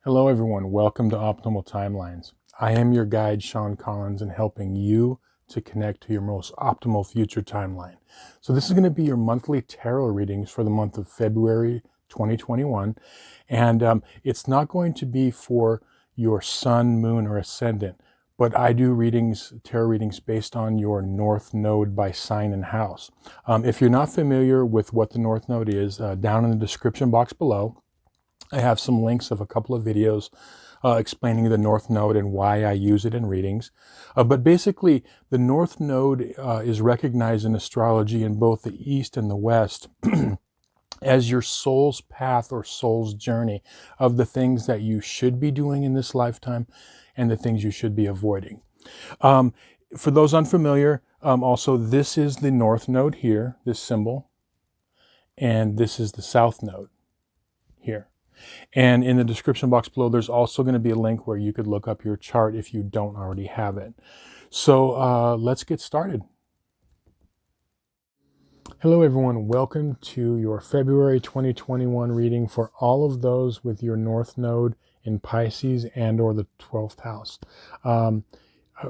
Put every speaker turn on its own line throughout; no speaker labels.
Hello everyone, welcome to Optimal Timelines. I am your guide, Sean Collins, in helping you to connect to your most optimal future timeline. So this is going to be your monthly tarot readings for the month of February 2021. And it's not going to be for your sun, moon, or ascendant, but I do tarot readings based on your North Node by sign and house. If you're not familiar with what the North Node is, down in the description box below, I have some links of a couple of videos explaining the North Node and why I use it in readings. But basically, the North Node is recognized in astrology in both the East and the West as your soul's path or soul's journey of the things that you should be doing in this lifetime and the things you should be avoiding. For those unfamiliar, also, this is the North Node here, this symbol, and this is the South Node here. And in the description box below, there's also going to be a link where you could look up your chart if you don't already have it. So let's get started. Hello everyone, welcome to your February 2021 reading for all of those with your North Node in Pisces and or the 12th house.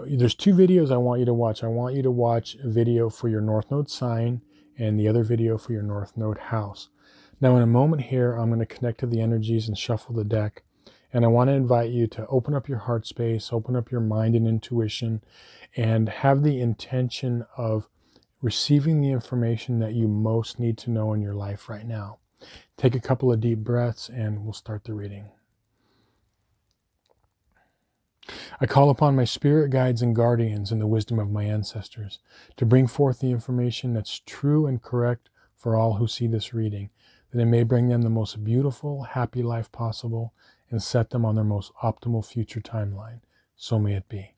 There's two videos I want you to watch. I want you to watch a video for your North Node sign and the other video for your North Node house. Now in a moment here, I'm going to connect to the energies and shuffle the deck. And I want to invite you to open up your heart space, open up your mind and intuition, and have the intention of receiving the information that you most need to know in your life right now. Take a couple of deep breaths and we'll start the reading. I call upon my spirit guides and guardians and the wisdom of my ancestors to bring forth the information that's true and correct for all who see this reading, that it may bring them the most beautiful, happy life possible and set them on their most optimal future timeline. So may it be.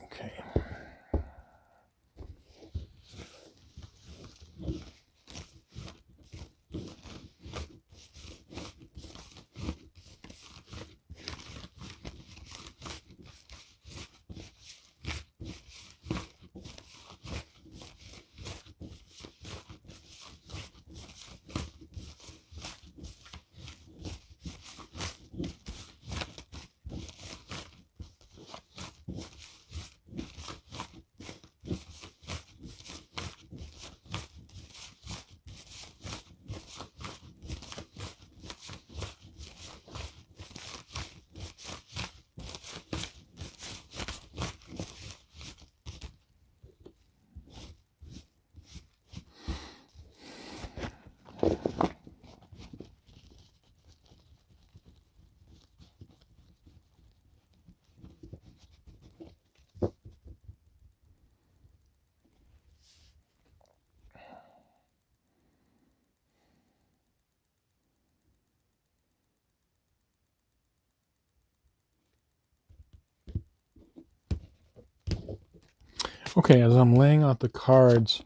Okay. Okay, as I'm laying out the cards,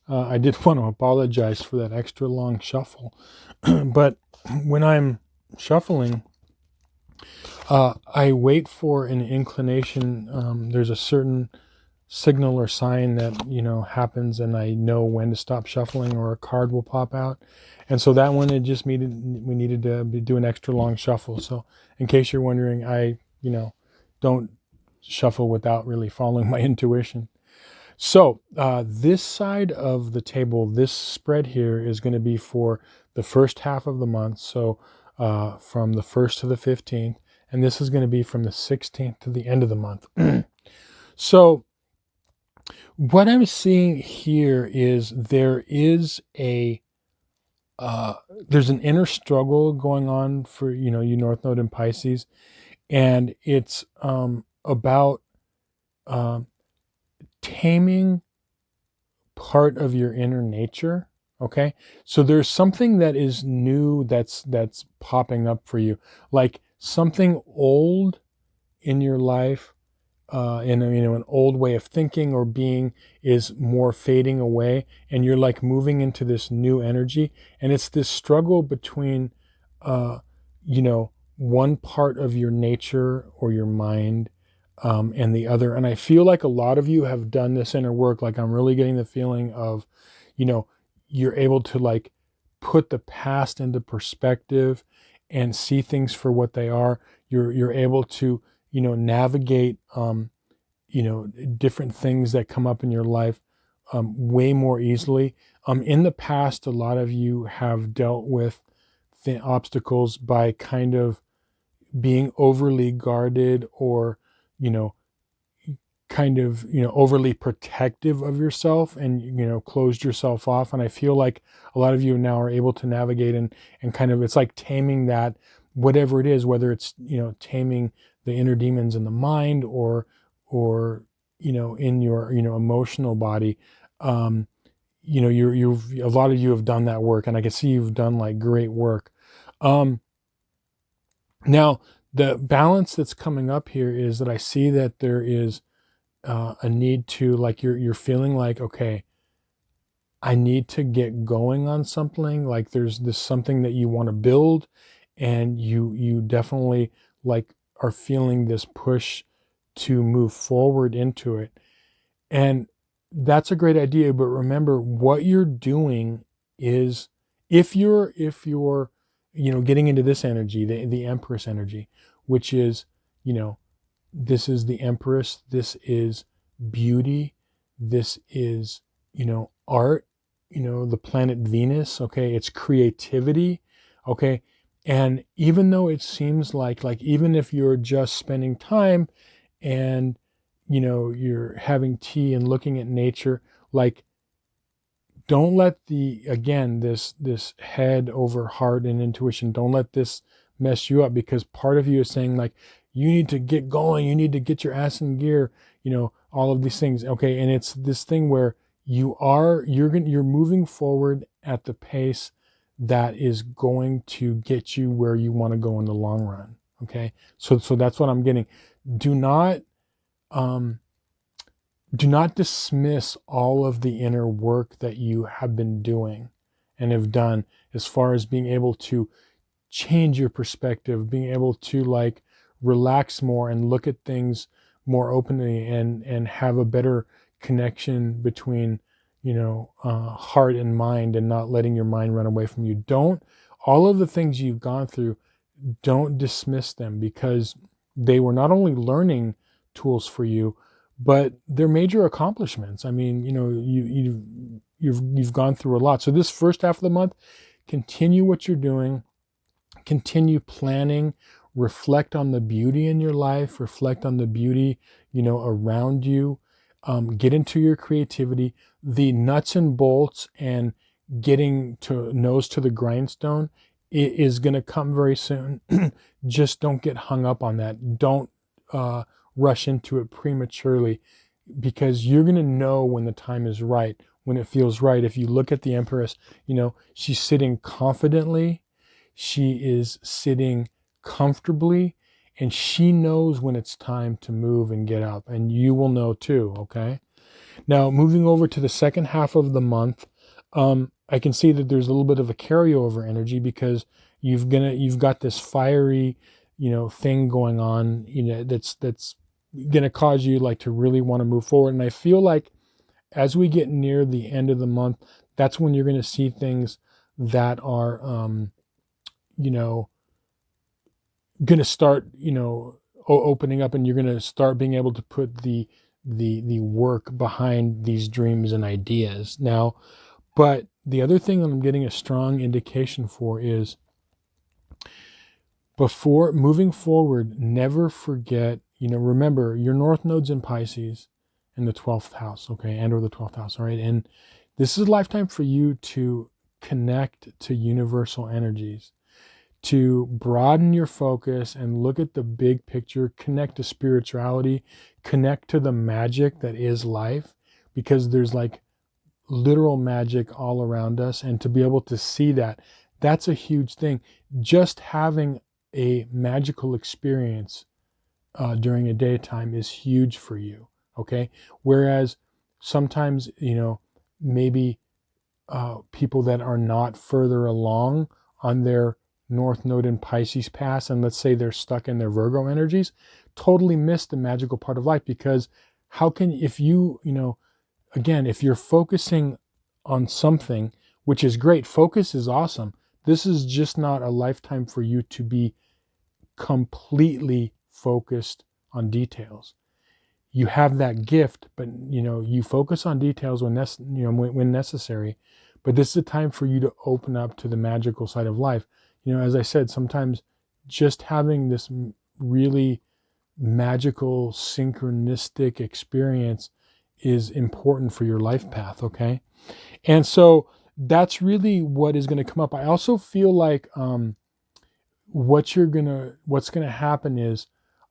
I did want to apologize for that extra long shuffle. But when I'm shuffling, I wait for an inclination. There's a certain signal or sign that, happens, and I know when to stop shuffling or a card will pop out. And so that one, we needed to do an extra long shuffle. So in case you're wondering, I, don't shuffle without really following my intuition. So this side of the table, this spread here is going to be for the first half of the month. So from the 1st to the 15th, and this is going to be from the 16th to the end of the month. So what I'm seeing here is there's an inner struggle going on for, you North Node and Pisces, and it's about taming part of your inner nature. Okay, so there's something that is new that's popping up for you, like something old in your life, an old way of thinking or being is more fading away, and you're like moving into this new energy, and it's this struggle between one part of your nature or your mind and the other. And I feel like a lot of you have done this inner work. Like I'm really getting the feeling of, you're able to like put the past into perspective and see things for what they are. You're able to, navigate, different things that come up in your life way more easily. In the past, a lot of you have dealt with the obstacles by kind of being overly guarded, or, you know, kind of, overly protective of yourself, and, closed yourself off. And I feel like a lot of you now are able to navigate, and kind of, it's like taming that, whatever it is, whether it's, taming the inner demons in the mind, or, in your, emotional body. You've, a lot of you have done that work, and I can see you've done like great work. Now, the balance that's coming up here is that I see that there is a need to, like, you're feeling like, okay, I need to get going on something. Like there's this something that you want to build, and you definitely, like, are feeling this push to move forward into it. And that's a great idea. But remember, what you're doing is, if you're getting into this energy, the Empress energy, which is, this is the Empress, this is beauty, this is, art, the planet Venus, okay, it's creativity, okay. And even though it seems like even if you're just spending time, and, you're having tea and looking at nature, like, don't let this head over heart and intuition, don't let this mess you up, because part of you is saying, like, you need to get going, you need to get your ass in gear, all of these things, okay. And it's this thing where you're moving forward at the pace that is going to get you where you want to go in the long run, okay. So that's what I'm getting. Do not um do not dismiss all of the inner work that you have been doing and have done, as far as being able to change your perspective, being able to, like, relax more and look at things more openly, and have a better connection between, heart and mind, and not letting your mind run away from you. Don't, all of the things you've gone through, don't dismiss them, because they were not only learning tools for you, but they're major accomplishments. I mean, you've gone through a lot. So this first half of the month, continue what you're doing, continue planning, reflect on the beauty in your life, reflect on the beauty, around you. Get into your creativity, the nuts and bolts, and getting to nose to the grindstone, it is going to come very soon. Just don't get hung up on that. Don't rush into it prematurely, because you're going to know when the time is right, when it feels right. If you look at the Empress, she's sitting confidently, she is sitting comfortably, and she knows when it's time to move and get up, and you will know too, okay? Now, moving over to the second half of the month, I can see that there's a little bit of a carryover energy, because you've got this fiery, thing going on, that's gonna cause you, like, to really want to move forward. And I feel like as we get near the end of the month, that's when you're gonna see things that are, going to start, opening up, and you're going to start being able to put the work behind these dreams and ideas. Now, but the other thing that I'm getting a strong indication for is, before moving forward, never forget, remember, your North Node's in Pisces in the 12th house, okay, and or the 12th house, all right? And this is a lifetime for you to connect to universal energies, to broaden your focus and look at the big picture, connect to spirituality, connect to the magic that is life, because there's, like, literal magic all around us. And to be able to see that, that's a huge thing. Just having a magical experience during a daytime is huge for you, okay? Whereas sometimes, maybe people that are not further along on their North Node in Pisces pass, and let's say they're stuck in their Virgo energies, totally miss the magical part of life. Because how can, if you, again, if you're focusing on something which is great. Focus is awesome. This is just not a lifetime for you to be completely focused on details. You have that gift, but you focus on details when necessary. But this is a time for you to open up to the magical side of life. As I said, sometimes just having this really magical, synchronistic experience is important for your life path, okay? And so that's really what is going to come up. I also feel like what's going to happen is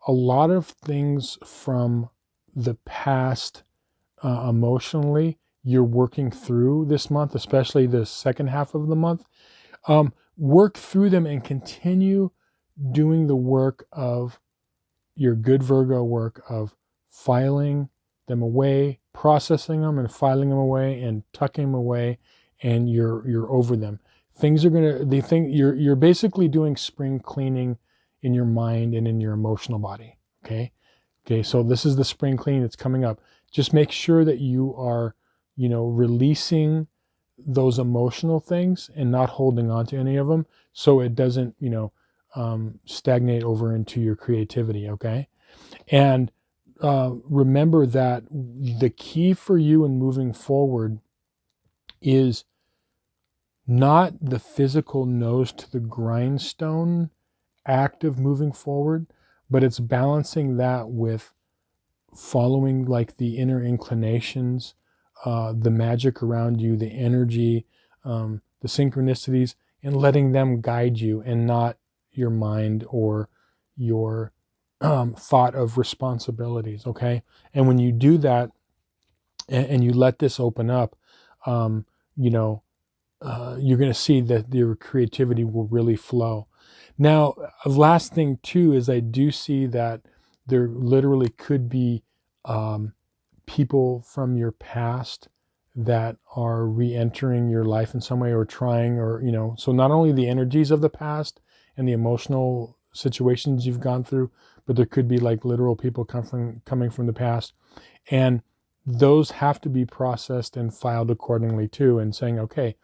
a lot of things from the past emotionally you're working through this month, especially the second half of the month. Work through them and continue doing the work of your good Virgo work of filing them away, processing them and filing them away and tucking them away, and you're over them. You're basically doing spring cleaning in your mind and in your emotional body. Okay, so this is the spring cleaning that's coming up. Just make sure that you are, releasing those emotional things and not holding on to any of them, so it doesn't, stagnate over into your creativity. Okay, and remember that the key for you in moving forward is not the physical nose to the grindstone act of moving forward, but it's balancing that with following like the inner inclinations, the magic around you, the energy, the synchronicities, and letting them guide you and not your mind or your thought of responsibilities. Okay. And when you do that and you let this open up, um, you know, you're going to see that your creativity will really flow. Now, last thing too is I do see that there literally could be people from your past that are re-entering your life in some way or trying, or so not only the energies of the past and the emotional situations you've gone through, but there could be like literal people coming from the past, and those have to be processed and filed accordingly too, and saying, okay,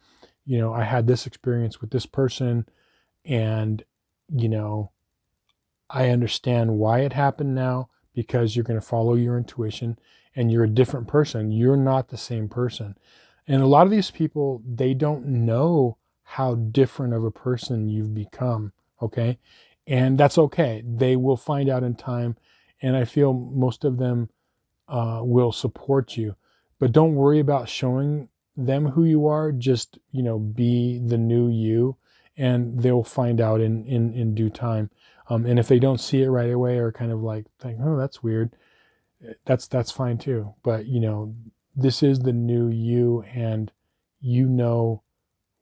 I had this experience with this person, and I understand why it happened now, because you're going to follow your intuition, and you're a different person. You're not the same person. And a lot of these people, they don't know how different of a person you've become. Okay. And that's okay. They will find out in time. And I feel most of them will support you. But don't worry about showing them who you are. Just, be the new you, and they'll find out in due time. And if they don't see it right away, or kind of like think, oh, that's weird, that's fine too. But, this is the new you, and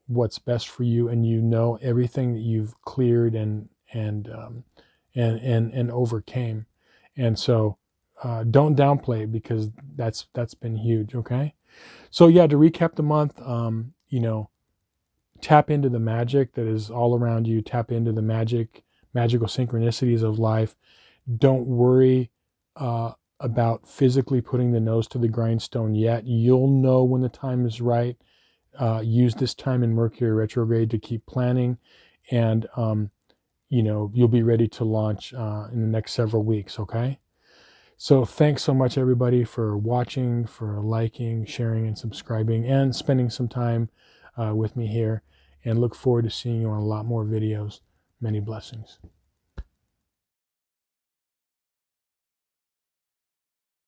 what's best for you, and everything that you've cleared and overcame. And so don't downplay it, because that's been huge. Okay. So yeah, to recap the month, tap into the magic that is all around you. Tap into the magical synchronicities of life. Don't worry about physically putting the nose to the grindstone yet. You'll know when the time is right. Use this time in Mercury retrograde to keep planning, and you'll be ready to launch in the next several weeks. Okay. So thanks so much, everybody, for watching, for liking, sharing, and subscribing, and spending some time with me here. And look forward to seeing you on a lot more videos. Many blessings.